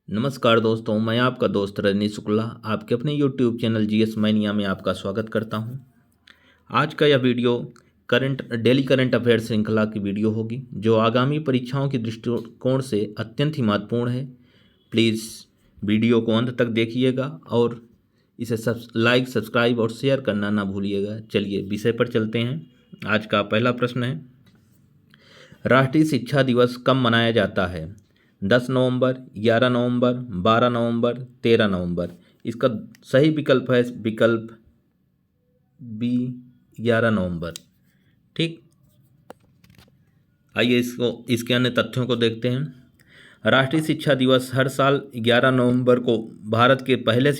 नमस्कार दोस्तों, मैं आपका दोस्त रजनी शुक्ला आपके अपने YouTube चैनल जीएस मैनिया में आपका स्वागत करता हूं। आज का यह वीडियो डेली करंट अफेयर श्रृंखला की वीडियो होगी, जो आगामी परीक्षाओं के दृष्टिकोण से अत्यंत ही महत्वपूर्ण है। प्लीज़ वीडियो को अंत तक देखिएगा और इसे लाइक, सब्सक्राइब और शेयर करना ना भूलिएगा। चलिए विषय पर चलते हैं। आज का पहला प्रश्न है, राष्ट्रीय शिक्षा दिवस कब मनाया जाता है? 10 नवंबर, 11 नवंबर, 12 नवंबर, 13 नवंबर। इसका सही विकल्प है विकल्प बी, 11 नवंबर। ठीक, आइए इसके अन्य तथ्यों को देखते हैं। राष्ट्रीय शिक्षा दिवस हर साल 11 नवंबर को भारत के पहले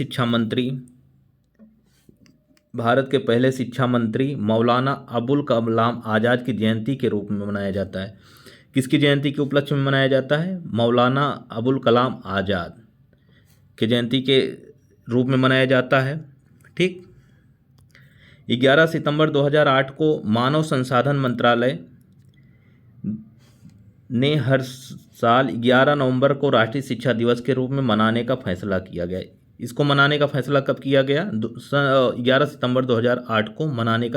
शिक्षा मंत्री मौलाना अबुल कलाम आज़ाद की जयंती के रूप में मनाया जाता है। किसकी जयंती के उपलक्ष्य में मनाया जाता है? मौलाना अबुल कलाम आज़ाद की जयंती के रूप में मनाया जाता है। ठीक, 11 सितंबर 2008 को मानव संसाधन मंत्रालय ने हर साल 11 नवंबर को राष्ट्रीय शिक्षा दिवस के रूप में मनाने का फैसला किया गया। इसको मनाने का फैसला कब किया गया? 11 सितंबर 2008 को मनाने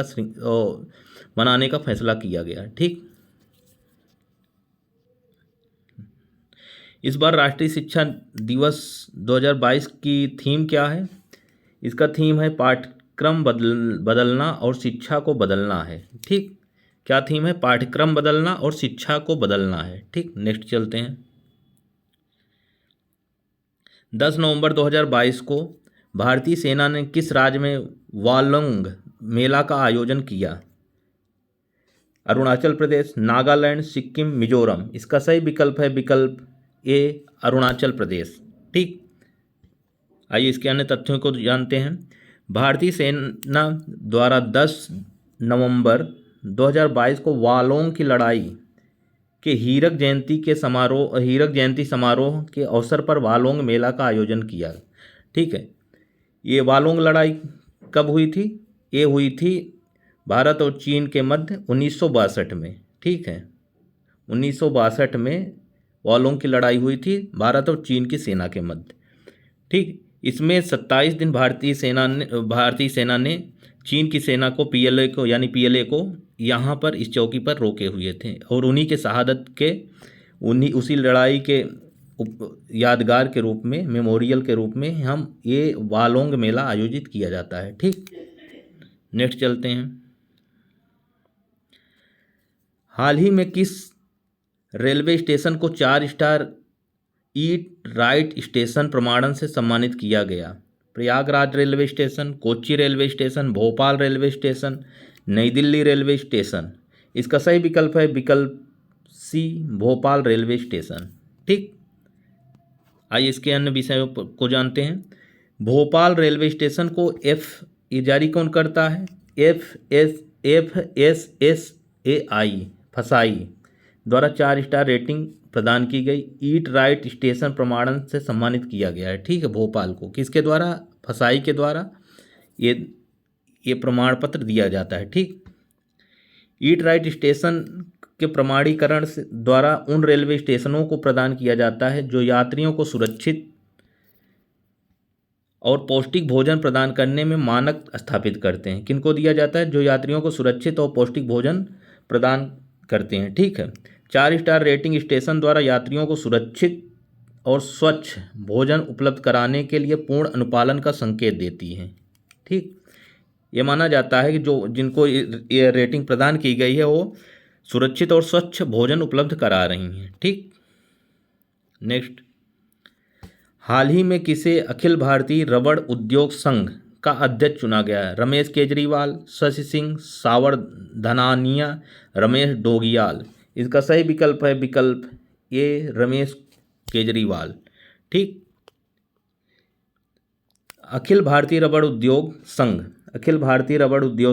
का फैसला किया गया। ठीक, इस बार राष्ट्रीय शिक्षा दिवस 2022 की थीम क्या है? इसका थीम है पाठ्यक्रम बदलना और शिक्षा को बदलना है। ठीक, क्या थीम है? पाठ्यक्रम बदलना और शिक्षा को बदलना है। ठीक, नेक्स्ट चलते हैं। 10 नवंबर 2022 को भारतीय सेना ने किस राज्य में वालोंग मेला का आयोजन किया? अरुणाचल प्रदेश, नागालैंड, सिक्किम, मिजोरम। इसका सही विकल्प है विकल्प ए, अरुणाचल प्रदेश। ठीक, आइए इसके अन्य तथ्यों को जानते हैं। भारतीय सेना द्वारा 10 नवंबर 2022 को वालोंग की लड़ाई के हीरक जयंती समारोह के अवसर पर वालोंग मेला का आयोजन किया। ठीक है, ये वालोंग लड़ाई कब हुई थी? ये हुई थी भारत और चीन के मध्य 1962 में। ठीक है, 1962 में वालोंग की लड़ाई हुई थी भारत और चीन की सेना के मध्य। ठीक, इसमें 27 दिन भारतीय सेना ने चीन की सेना को पीएलए को यहाँ पर इस चौकी पर रोके हुए थे और उन्हीं के शहादत के उसी लड़ाई के यादगार के रूप में, मेमोरियल के रूप में हम ये वालोंग मेला आयोजित किया जाता है। ठीक, नेक्स्ट चलते हैं। हाल ही में किस रेलवे स्टेशन को 4 स्टार ईट राइट स्टेशन प्रमाणन से सम्मानित किया गया? Prayagraj railway station, Kochi railway station, Bhopal railway station, नई दिल्ली रेलवे स्टेशन। इसका सही विकल्प है विकल्प सी, भोपाल रेलवे स्टेशन। ठीक, आइए इसके अन्य विषयों को जानते हैं। भोपाल रेलवे स्टेशन को ये जारी कौन करता है? FSSAI फसाई द्वारा 4 स्टार रेटिंग प्रदान की गई। ईट राइट स्टेशन प्रमाणन से सम्मानित किया गया है। ठीक है, भोपाल को किसके द्वारा? फसाई के द्वारा ये प्रमाण पत्र दिया जाता है। ठीक, ईट राइट स्टेशन के प्रमाणीकरण से द्वारा उन रेलवे स्टेशनों को प्रदान किया जाता है जो यात्रियों को सुरक्षित और पौष्टिक भोजन प्रदान करने में मानक स्थापित करते हैं। किनको दिया जाता है? जो यात्रियों को सुरक्षित और पौष्टिक भोजन प्रदान करते हैं। ठीक है, 4 स्टार रेटिंग स्टेशन द्वारा यात्रियों को सुरक्षित और स्वच्छ भोजन उपलब्ध कराने के लिए पूर्ण अनुपालन का संकेत देती है। ठीक, ये माना जाता है कि जिनको ये रेटिंग प्रदान की गई है वो सुरक्षित और स्वच्छ भोजन उपलब्ध करा रही हैं। ठीक, नेक्स्ट। हाल ही में किसे अखिल भारतीय रबड़ उद्योग संघ का अध्यक्ष चुना गया है? रमेश केजरीवाल, शशि सिंह, सावधानिया, रमेश डोगियाल। इसका सही विकल्प है विकल्प ए, रमेश केजरीवाल। ठीक, अखिल भारतीय रबड़ उद्योग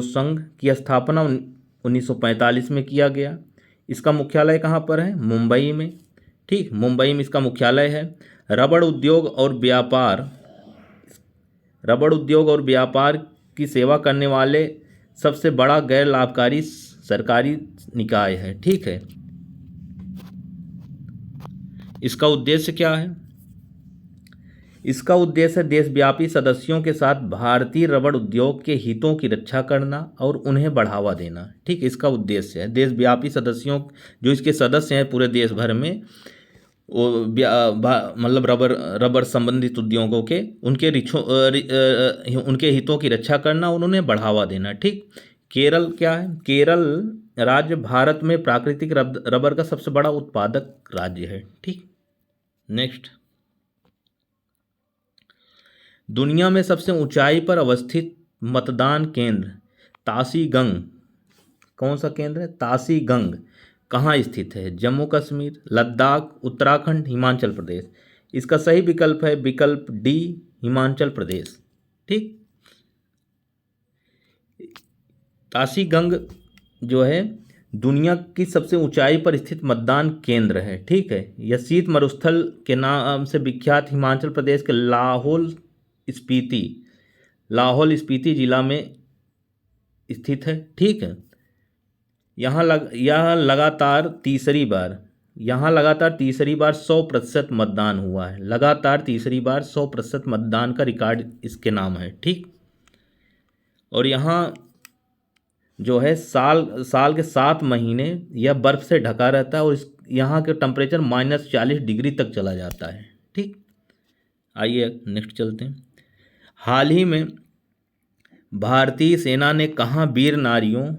संघ की स्थापना 1945 में किया गया। इसका मुख्यालय कहाँ पर है? मुंबई में। ठीक, मुंबई में इसका मुख्यालय है। रबड़ उद्योग और व्यापार की सेवा करने वाले सबसे बड़ा गैर लाभकारी सरकारी निकाय है। ठीक है, इसका उद्देश्य क्या है? इसका उद्देश्य देशव्यापी सदस्यों के साथ भारतीय रबड़ उद्योग के हितों की रक्षा करना और उन्हें बढ़ावा देना। ठीक, इसका उद्देश्य है देशव्यापी सदस्यों, जो इसके सदस्य हैं पूरे देश भर में, वो मतलब रबर संबंधित उद्योगों के उनके हितों की रक्षा करना और उन्हें बढ़ावा देना। ठीक, केरल क्या है? केरल राज्य भारत में प्राकृतिक रबर का सबसे बड़ा उत्पादक राज्य है। ठीक, नेक्स्ट, दुनिया में सबसे ऊंचाई पर अवस्थित मतदान केंद्र तासी गंग, कौन सा केंद्र है? तासी गंग कहाँ स्थित है? जम्मू कश्मीर, लद्दाख, उत्तराखंड, हिमाचल प्रदेश। इसका सही विकल्प है विकल्प डी, हिमाचल प्रदेश। ठीक, तासी गंग जो है दुनिया की सबसे ऊंचाई पर स्थित मतदान केंद्र है। ठीक है, यह शीत मरुस्थल के नाम से विख्यात हिमाचल प्रदेश के लाहौल स्पीति जिला में स्थित है। ठीक है, यहाँ लगातार तीसरी बार 100% मतदान हुआ है। लगातार तीसरी बार 100% मतदान का रिकॉर्ड इसके नाम है। ठीक, और यहाँ जो है साल के 7 महीने यह बर्फ़ से ढका रहता है और यहाँ के टेम्परेचर -40 डिग्री तक चला जाता है। ठीक, आइए नेक्स्ट चलते हैं। हाल ही में भारतीय सेना ने कहाँ वीर नारियों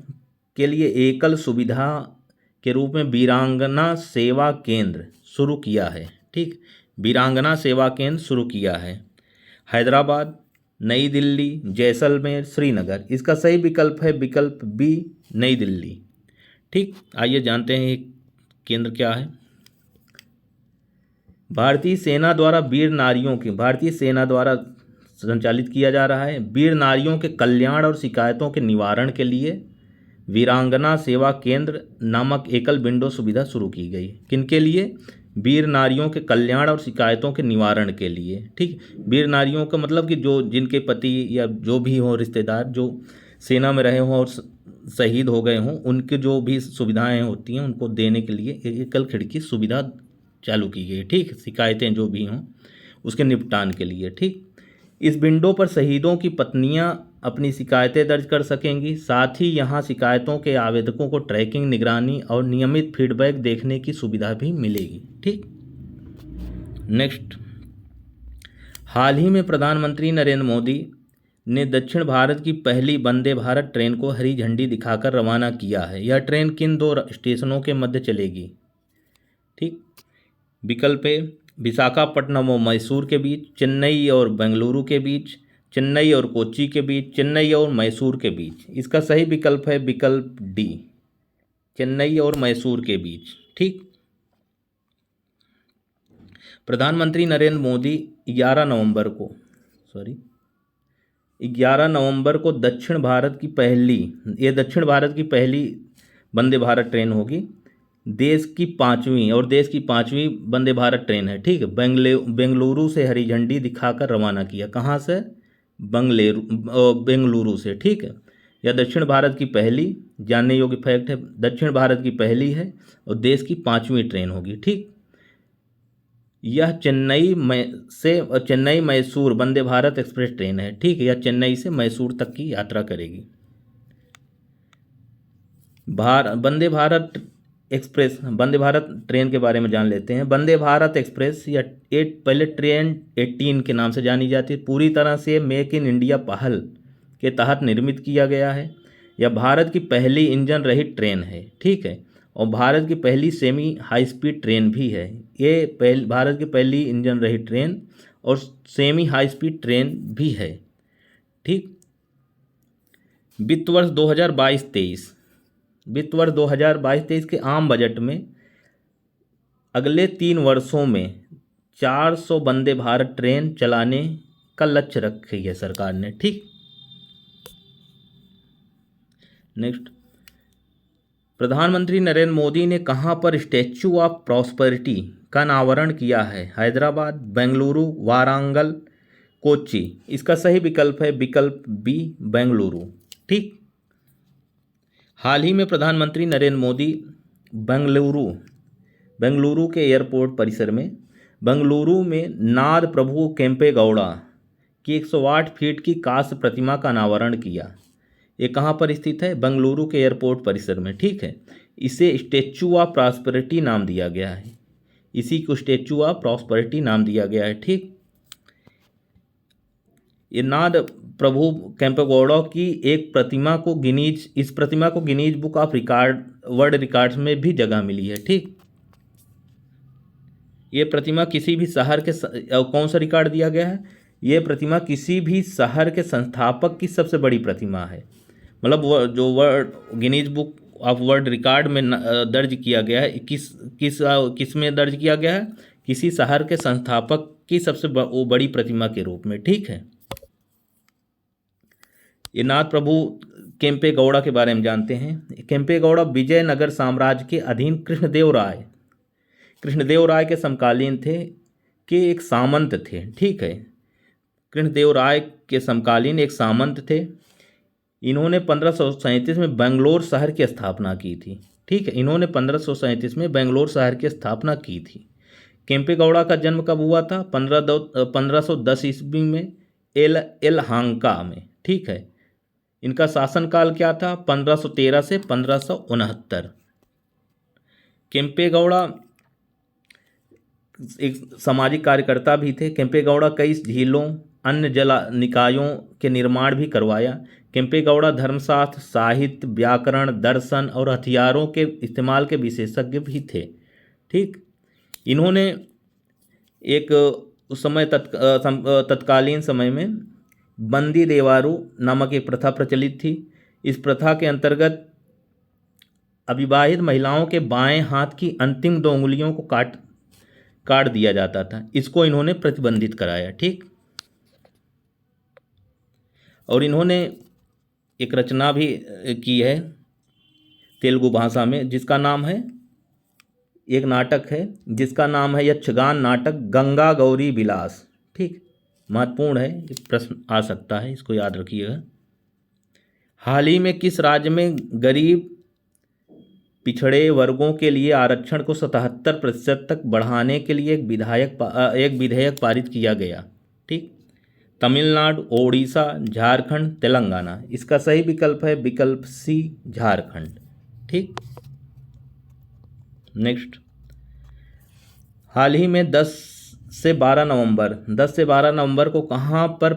के लिए एकल सुविधा के रूप में वीरांगना सेवा केंद्र शुरू किया है? ठीक, वीरांगना सेवा केंद्र शुरू किया है। हैदराबाद, नई दिल्ली, जैसलमेर, श्रीनगर। इसका सही विकल्प है विकल्प बी, नई दिल्ली। ठीक, आइए जानते हैं ये केंद्र क्या है। भारतीय सेना द्वारा संचालित किया जा रहा है। वीर नारियों के कल्याण और शिकायतों के निवारण के लिए वीरांगना सेवा केंद्र नामक एकल विंडो सुविधा शुरू की गई। किनके लिए? वीर नारियों के कल्याण और शिकायतों के निवारण के लिए। ठीक, वीर नारियों का मतलब कि जिनके पति या जो भी हों रिश्तेदार जो सेना में रहे हों और शहीद हो गए हों, उनके जो भी सुविधाएं होती हैं उनको देने के लिए एकल खिड़की सुविधा चालू की गई। ठीक, शिकायतें जो भी हों उसके निपटान के लिए। ठीक, इस विंडो पर शहीदों की पत्नियां अपनी शिकायतें दर्ज कर सकेंगी। साथ ही यहां शिकायतों के आवेदकों को ट्रैकिंग, निगरानी और नियमित फीडबैक देखने की सुविधा भी मिलेगी। ठीक, नेक्स्ट, हाल ही में प्रधानमंत्री नरेंद्र मोदी ने दक्षिण भारत की पहली वंदे भारत ट्रेन को हरी झंडी दिखाकर रवाना किया है। यह ट्रेन किन 2 स्टेशनों के मध्य चलेगी? ठीक, विकल्प ए विशाखापट्टनम और मैसूर के बीच, चेन्नई और बेंगलुरु के बीच, चेन्नई और कोच्चि के बीच, चेन्नई और मैसूर के बीच। इसका सही विकल्प है विकल्प डी, चेन्नई और मैसूर के बीच। ठीक, प्रधानमंत्री नरेंद्र मोदी 11 नवंबर को दक्षिण भारत की पहली वंदे भारत ट्रेन होगी। देश की पांचवी वंदे भारत ट्रेन है। ठीक, बेंगलुरु से हरी झंडी दिखाकर रवाना किया। कहाँ से? बेंगलुरु से। ठीक है, यह दक्षिण भारत की पहली, जानने योग्य फैक्ट है, दक्षिण भारत की पहली है और देश की 5वीं ट्रेन होगी। ठीक, यह चेन्नई मैसूर वंदे भारत एक्सप्रेस ट्रेन है। ठीक, यह चेन्नई से मैसूर तक की यात्रा करेगी। वंदे भारत ट्रेन के बारे में जान लेते हैं। वंदे भारत एक्सप्रेस या पहले ट्रेन 18 के नाम से जानी जाती है। पूरी तरह से मेक इन इंडिया पहल के तहत निर्मित किया गया है। यह भारत की पहली इंजन रहित ट्रेन है। ठीक है, और भारत की पहली सेमी हाई स्पीड ट्रेन भी है। ये भारत की पहली इंजन रहित ट्रेन और सेमी हाई स्पीड ट्रेन भी है। ठीक, वित्त वर्ष 2022-23 के आम बजट में अगले 3 वर्षों में 400 वंदे भारत ट्रेन चलाने का लक्ष्य रखी है सरकार ने। ठीक, नेक्स्ट, प्रधानमंत्री नरेंद्र मोदी ने कहां पर स्टैच्यू ऑफ प्रॉस्पेरिटी का अनावरण किया है? हैदराबाद, बेंगलुरु, वारंगल, कोच्चि। इसका सही विकल्प है विकल्प बी, बेंगलुरु। ठीक, हाल ही में प्रधानमंत्री नरेंद्र मोदी बेंगलुरु के एयरपोर्ट परिसर में बंगलुरु में नाद प्रभु केम्पेगौड़ा की 108 फीट की कांस्य प्रतिमा का अनावरण किया। ये कहाँ पर स्थित है? बंगलुरु के एयरपोर्ट परिसर में, ठीक है। इसे स्टैचू ऑफ प्रॉस्पेरिटी नाम दिया गया है, इसी को स्टैचू ऑफ प्रॉस्पेरिटी नाम दिया गया है, ठीक। ये नाद प्रभु केम्पेगौड़ा की एक प्रतिमा को इस प्रतिमा को Guinness book of world records में भी जगह मिली है, ठीक। ये प्रतिमा किसी भी शहर के कौन सा रिकॉर्ड दिया गया है? ये प्रतिमा किसी भी शहर के संस्थापक की सबसे बड़ी प्रतिमा है। मतलब जो Guinness book of world record में दर्ज किया गया है, किस में दर्ज किया गया है? किसी शहर के संस्थापक की सबसे बड़ी प्रतिमा के रूप में, ठीक है। ये नाथ प्रभु केम्पेगौड़ा के बारे में जानते हैं। केम्पेगौड़ा विजयनगर साम्राज्य के अधीन कृष्णदेव राय के समकालीन थे, के एक सामंत थे, ठीक है। कृष्णदेव राय के समकालीन एक सामंत थे। इन्होंने 1537 में बेंगलोर शहर की स्थापना की थी, ठीक है। इन्होंने 1537 में बेंगलोर शहर की स्थापना की थी। केम्पेगौड़ा का जन्म कब हुआ था? 1510 ईस्वी में एलहांका में, ठीक है। इनका शासनकाल क्या था? 1513 से 1569। केम्पेगौड़ा एक सामाजिक कार्यकर्ता भी थे। केम्पेगौड़ा कई झीलों, अन्य जल निकायों के निर्माण भी करवाया। केम्पेगौड़ा धर्मशास्त्र, साहित्य, व्याकरण, दर्शन और हथियारों के इस्तेमाल के विशेषज्ञ भी थे, ठीक। इन्होंने एक उस समय तत्कालीन समय में बंदी देवारू नामक एक प्रथा प्रचलित थी। इस प्रथा के अंतर्गत अविवाहित महिलाओं के बाएं हाथ की अंतिम 2 उंगलियों को काट दिया जाता था। इसको इन्होंने प्रतिबंधित कराया, ठीक। और इन्होंने एक रचना भी की है तेलुगु भाषा में, जिसका नाम है, एक नाटक है जिसका नाम है यक्षगान नाटक गंगा गौरी विलास, ठीक। महत्वपूर्ण है, प्रश्न आ सकता है, इसको याद रखिएगा। हाल ही में किस राज्य में गरीब पिछड़े वर्गों के लिए आरक्षण को 77% तक बढ़ाने के लिए एक विधेयक पारित किया गया, ठीक। तमिलनाडु, ओडिशा, झारखंड, तेलंगाना। इसका सही विकल्प है विकल्प सी, झारखंड, ठीक। नेक्स्ट, हाल ही में 10 से 12 नवंबर को कहाँ पर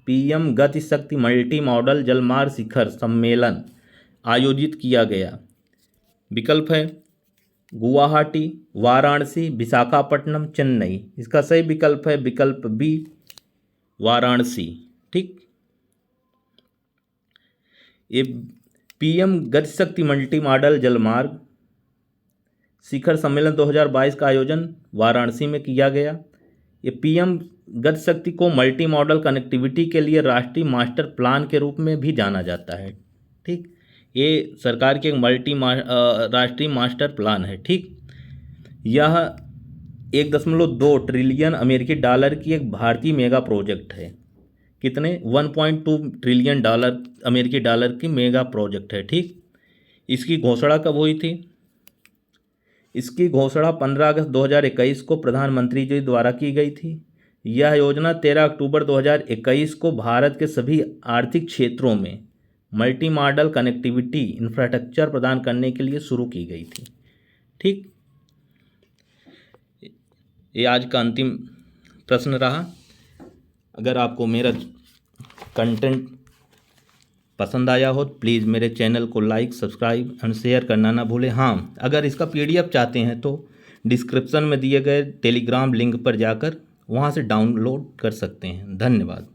पीएम गति शक्ति मल्टी मॉडल जलमार्ग शिखर सम्मेलन आयोजित किया गया? विकल्प है गुवाहाटी, वाराणसी, विशाखापट्टनम, चेन्नई। इसका सही विकल्प है विकल्प बी, वाराणसी, ठीक। ये पीएम गति शक्ति मल्टी मॉडल जलमार्ग शिखर सम्मेलन 2022 का आयोजन वाराणसी में किया गया। ये पीएम गति शक्ति को मल्टी मॉडल कनेक्टिविटी के लिए राष्ट्रीय मास्टर प्लान के रूप में भी जाना जाता है, ठीक। ये सरकार के राष्ट्रीय मास्टर प्लान है, ठीक। यह 1.2 ट्रिलियन अमेरिकी डॉलर की एक भारतीय मेगा प्रोजेक्ट है। कितने? 1.2 ट्रिलियन अमेरिकी डॉलर की मेगा प्रोजेक्ट है, ठीक। इसकी घोषणा कब हुई थी? इसकी घोषणा 15 अगस्त 2021 को प्रधानमंत्री जी द्वारा की गई थी। यह योजना 13 अक्टूबर 2021 को भारत के सभी आर्थिक क्षेत्रों में मल्टी मॉडल कनेक्टिविटी इंफ्रास्ट्रक्चर प्रदान करने के लिए शुरू की गई थी, ठीक। ये आज का अंतिम प्रश्न रहा। अगर आपको मेरा कंटेंट पसंद आया हो तो प्लीज़ मेरे चैनल को लाइक, सब्सक्राइब एंड शेयर करना ना भूलें। हाँ, अगर इसका PDF चाहते हैं तो डिस्क्रिप्शन में दिए गए टेलीग्राम लिंक पर जाकर वहाँ से डाउनलोड कर सकते हैं। धन्यवाद।